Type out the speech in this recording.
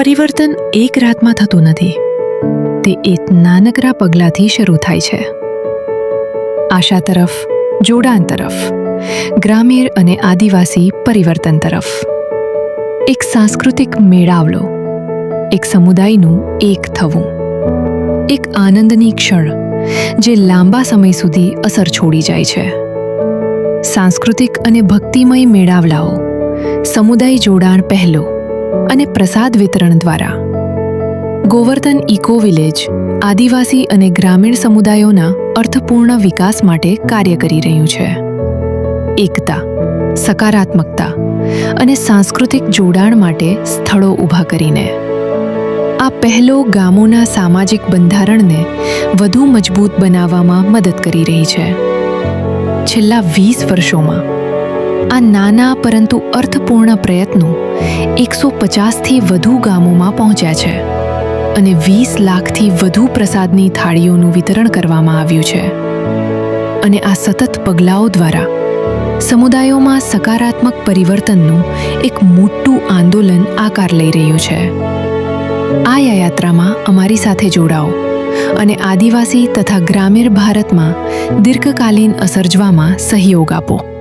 પરિવર્તન એક રાતમાં થતું નથી. તે એક નાનકડા પગલાંથી શરૂ થાય છે. આશા તરફ, જોડાણ તરફ, ગ્રામીણ અને આદિવાસી પરિવર્તન તરફ. એક સાંસ્કૃતિક મેળાવડો, એક સમુદાયનું એક થવું, એક આનંદની ક્ષણ જે લાંબા સમય સુધી અસર છોડી જાય છે. સાંસ્કૃતિક અને ભક્તિમય મેળાવડાઓ, સમુદાય જોડાણ પહેલો અને પ્રસાદ વિતરણ દ્વારા ગોવર્ધન ઇકો વિલેજ આદિવાસી અને ગ્રામીણ સમુદાયોના અર્થપૂર્ણ વિકાસ માટે કાર્ય કરી રહ્યું છે. એકતા, સકારાત્મકતા અને સાંસ્કૃતિક જોડાણ માટે સ્થળો ઊભા કરીને આ પહેલો ગામોના સામાજિક બંધારણને વધુ મજબૂત બનાવવામાં મદદ કરી રહી છે. છેલ્લા 20 વર્ષોમાં આ નાના પરંતુ અર્થપૂર્ણ પ્રયત્નો 150થી વધુ ગામોમાં પહોંચ્યા છે અને 20 લાખથી વધુ પ્રસાદની થાળીઓનું વિતરણ કરવામાં આવ્યું છે. અને આ સતત પગલાઓ દ્વારા સમુદાયોમાં સકારાત્મક પરિવર્તનનું એક મોટું આંદોલન આકાર લઈ રહ્યું છે. આ યાત્રામાં અમારી સાથે જોડાઓ અને આદિવાસી તથા ગ્રામીણ ભારતમાં દીર્ઘકાલીન અસર જોવામાં સહયોગ આપો.